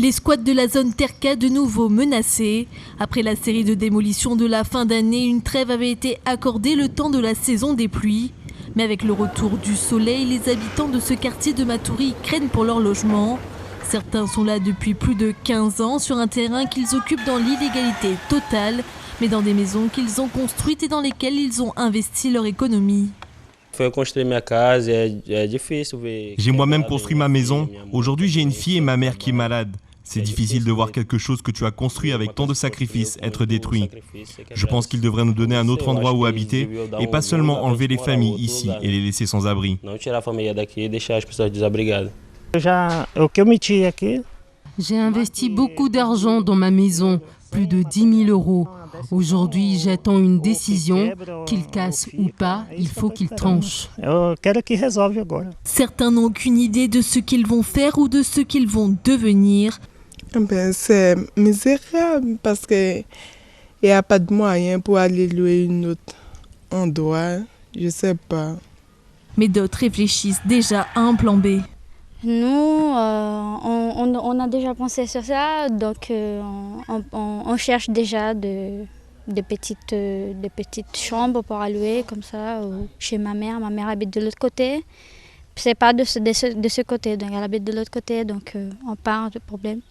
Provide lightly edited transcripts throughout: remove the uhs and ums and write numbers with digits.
Les squats de la zone Terca de nouveau menacés. Après la série de démolitions de la fin d'année, une trêve avait été accordée le temps de la saison des pluies. Mais avec le retour du soleil, les habitants de ce quartier de Matoury craignent pour leur logement. Certains sont là depuis plus de 15 ans sur un terrain qu'ils occupent dans l'illégalité totale, mais dans des maisons qu'ils ont construites et dans lesquelles ils ont investi leur économie. J'ai moi-même construit ma maison. Aujourd'hui, j'ai une fille et ma mère qui est malade. C'est difficile de voir quelque chose que tu as construit avec tant de sacrifices être détruit. Je pense qu'ils devraient nous donner un autre endroit où habiter et pas seulement enlever les familles ici et les laisser sans abri. J'ai investi beaucoup d'argent dans ma maison, plus de 10 000 €. Aujourd'hui, j'attends une décision. Qu'il casse ou pas, il faut qu'il tranche. Certains n'ont aucune idée de ce qu'ils vont faire ou de ce qu'ils vont devenir. C'est misérable parce qu'il n'y a pas de moyen pour aller louer un autre endroit. Je ne sais pas. Mais d'autres réfléchissent déjà à un plan B. Nous, on a déjà pensé sur ça, donc on cherche déjà de petites chambres pour allouer comme ça chez ma mère. Ma mère habite de l'autre côté. C'est pas de ce côté, donc elle habite de l'autre côté, donc on part de problème.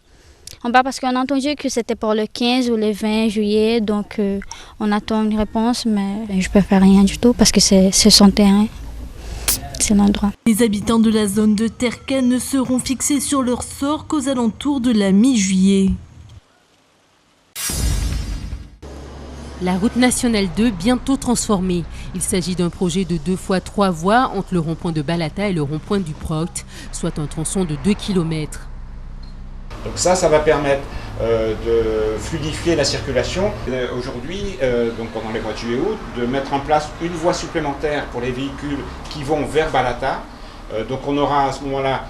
On part parce qu'on a entendu que c'était pour le 15 ou le 20 juillet, donc on attend une réponse, mais je ne peux faire rien du tout parce que c'est son terrain. C'est l'endroit. Les habitants de la zone de Terca ne seront fixés sur leur sort qu'aux alentours de la mi-juillet. La route nationale 2 bientôt transformée. Il s'agit d'un projet de 2 fois 3 voies entre le rond-point de Balata et le rond-point du Proct, soit un tronçon de 2 km. Donc ça va permettre de fluidifier la circulation. Aujourd'hui, donc pendant les mois de juillet et août, de mettre en place une voie supplémentaire pour les véhicules qui vont vers Balata. Donc on aura à ce moment-là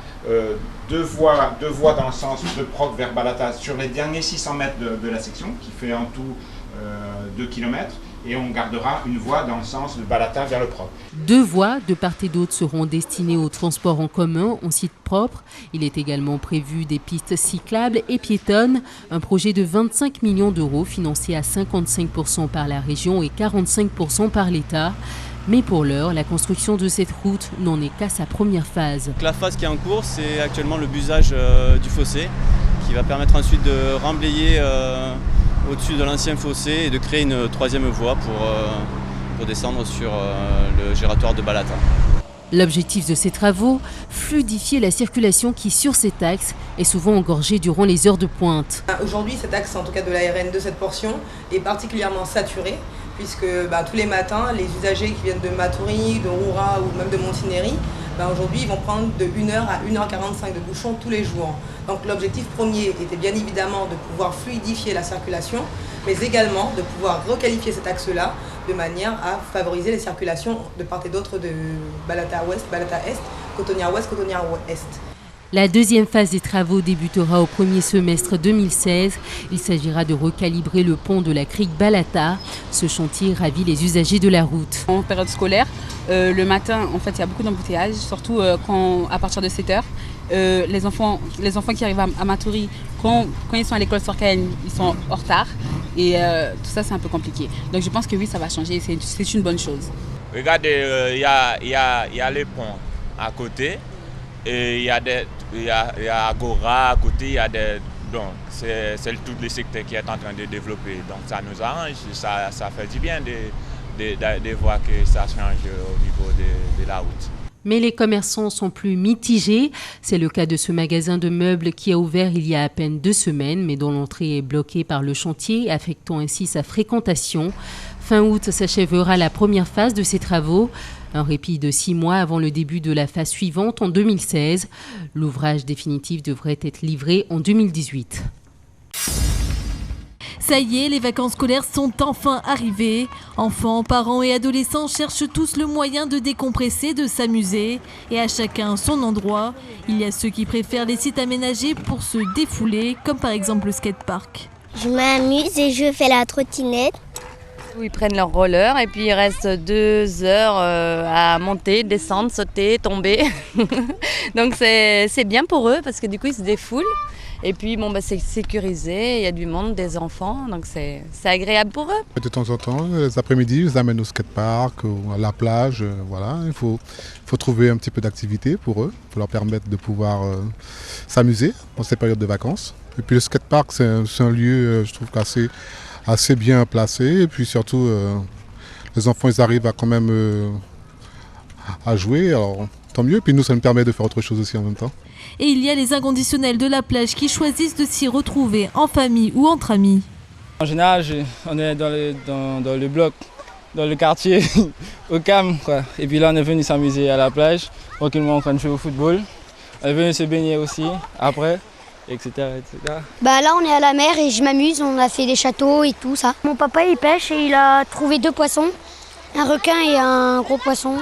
deux voies dans le sens de Proct vers Balata sur les derniers 600 mètres de la section, qui fait en tout 2 km. Et on gardera une voie dans le sens de Balata vers le Proct. 2 voies de part et d'autre seront destinées au transport en commun en site propre. Il est également prévu des pistes cyclables et piétonnes. Un projet de 25 millions d'euros financé à 55% par la région et 45% par l'État. Mais pour l'heure, la construction de cette route n'en est qu'à sa première phase. La phase qui est en cours, c'est actuellement le busage du fossé qui va permettre ensuite de remblayer au-dessus de l'ancien fossé et de créer une 3e voie pour descendre sur le giratoire de Balata. L'objectif de ces travaux, fluidifier la circulation qui, sur cet axe, est souvent engorgée durant les heures de pointe. Aujourd'hui, cet axe, en tout cas de la RN2, cette portion, est particulièrement saturé, puisque tous les matins, les usagers qui viennent de Matoury, de Roura ou même de Montignéry, aujourd'hui, ils vont prendre de 1h à 1h45 de bouchons tous les jours. Donc l'objectif premier était bien évidemment de pouvoir fluidifier la circulation, mais également de pouvoir requalifier cet axe-là de manière à favoriser les circulations de part et d'autre de Balata Ouest, Balata Est, Cotonnière Ouest, Cotonnière Est. La deuxième phase des travaux débutera au premier semestre 2016. Il s'agira de recalibrer le pont de la crique Balata. Ce chantier ravit les usagers de la route. En période scolaire, le matin, en fait, il y a beaucoup d'embouteillages, surtout à partir de 7h. Les enfants qui arrivent à Matoury, quand ils sont à l'école Sorcaine, ils sont en retard. Et tout ça, c'est un peu compliqué. Donc je pense que oui, ça va changer. C'est une bonne chose. Regardez, il y a les ponts à côté. Et il y a Agora à côté, donc c'est tout le secteur qui est en train de développer. Donc ça nous arrange, ça fait du bien de voir que ça change au niveau de la route. Mais les commerçants sont plus mitigés. C'est le cas de ce magasin de meubles qui a ouvert il y a à peine 2 semaines, mais dont l'entrée est bloquée par le chantier, affectant ainsi sa fréquentation. Fin août s'achèvera la première phase de ces travaux. Un répit de 6 mois avant le début de la phase suivante en 2016. L'ouvrage définitif devrait être livré en 2018. Ça y est, les vacances scolaires sont enfin arrivées. Enfants, parents et adolescents cherchent tous le moyen de décompresser, de s'amuser. Et à chacun son endroit. Il y a ceux qui préfèrent les sites aménagés pour se défouler, comme par exemple le skatepark. Je m'amuse et je fais la trottinette. Ils prennent leur roller et puis ils restent 2 heures à monter, descendre, sauter, tomber. Donc c'est bien pour eux parce que du coup ils se défoulent. Et puis bon, c'est sécurisé, il y a du monde, des enfants, donc c'est agréable pour eux. De temps en temps, les après-midi, je les amène au skatepark, à la plage. Voilà. Il faut trouver un petit peu d'activité pour eux, pour leur permettre de pouvoir s'amuser dans ces périodes de vacances. Et puis le skatepark, c'est un lieu, je trouve, assez bien placé. Et puis surtout, les enfants, ils arrivent à quand même à jouer. Alors tant mieux. Et puis nous, ça nous permet de faire autre chose aussi en même temps. Et il y a les inconditionnels de la plage qui choisissent de s'y retrouver en famille ou entre amis. En général, on est dans le bloc, dans le quartier, au CAM, quoi. Et puis là, on est venu s'amuser à la plage, tranquillement en train de jouer au football. On est venu se baigner aussi, après, etc., etc. Là, on est à la mer et je m'amuse, on a fait des châteaux et tout ça. Mon papa, il pêche et il a trouvé 2 poissons, un requin et un gros poisson.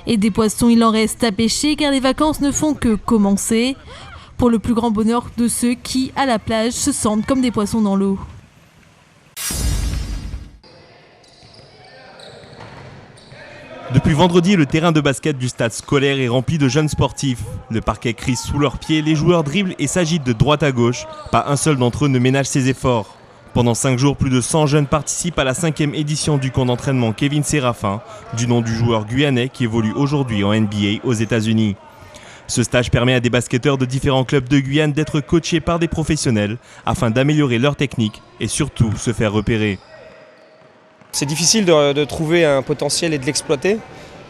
Et des poissons, il en reste à pêcher car les vacances ne font que commencer. Pour le plus grand bonheur de ceux qui, à la plage, se sentent comme des poissons dans l'eau. Depuis vendredi, le terrain de basket du stade scolaire est rempli de jeunes sportifs. Le parquet crisse sous leurs pieds, les joueurs dribblent et s'agitent de droite à gauche. Pas un seul d'entre eux ne ménage ses efforts. Pendant 5 jours, plus de 100 jeunes participent à la 5e édition du camp d'entraînement Kevin Séraphin, du nom du joueur guyanais qui évolue aujourd'hui en NBA aux États-Unis. Ce stage permet à des basketteurs de différents clubs de Guyane d'être coachés par des professionnels afin d'améliorer leur technique et surtout se faire repérer. C'est difficile de trouver un potentiel et de l'exploiter.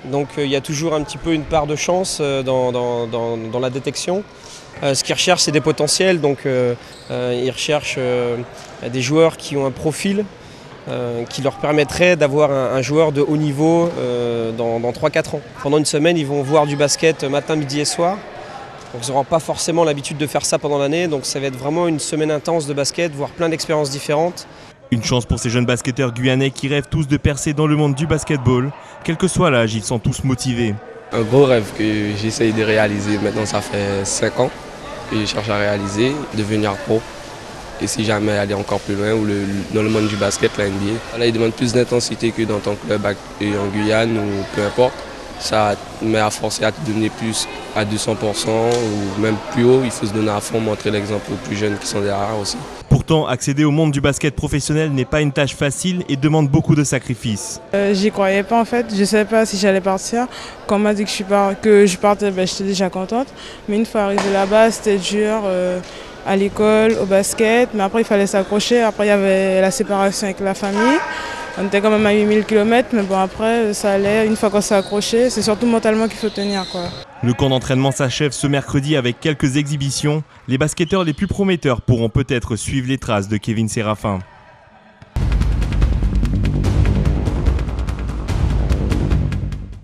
Donc il y a toujours un petit peu une part de chance dans la détection. Ce qu'ils recherchent, c'est des potentiels. Donc ils recherchent des joueurs qui ont un profil qui leur permettrait d'avoir un joueur de haut niveau dans 3-4 ans. Pendant une semaine, ils vont voir du basket matin, midi et soir. Donc ils n'auront pas forcément l'habitude de faire ça pendant l'année. Donc ça va être vraiment une semaine intense de basket, voire plein d'expériences différentes. Une chance pour ces jeunes basketteurs guyanais qui rêvent tous de percer dans le monde du basketball. Quel que soit l'âge, ils sont tous motivés. Un gros rêve que j'essaye de réaliser, maintenant ça fait 5 ans que je cherche à réaliser, devenir pro. Et si jamais aller encore plus loin, ou dans le monde du basket, la NBA. Là, il demande plus d'intensité que dans ton club en Guyane ou peu importe. Ça met à forcer à te donner plus à 200% ou même plus haut. Il faut se donner à fond, montrer l'exemple aux plus jeunes qui sont derrière aussi. Pourtant, accéder au monde du basket professionnel n'est pas une tâche facile et demande beaucoup de sacrifices. J'y croyais pas en fait, je savais pas si j'allais partir. Quand on m'a dit que je partais, j'étais déjà contente. Mais une fois arrivée là-bas, c'était dur à l'école, au basket. Mais après, il fallait s'accrocher. Après, il y avait la séparation avec la famille. On était quand même à 8000 km, mais bon après ça allait, une fois qu'on s'est accroché, c'est surtout mentalement qu'il faut tenir, quoi. Le camp d'entraînement s'achève ce mercredi avec quelques exhibitions. Les basketteurs les plus prometteurs pourront peut-être suivre les traces de Kevin Séraphin.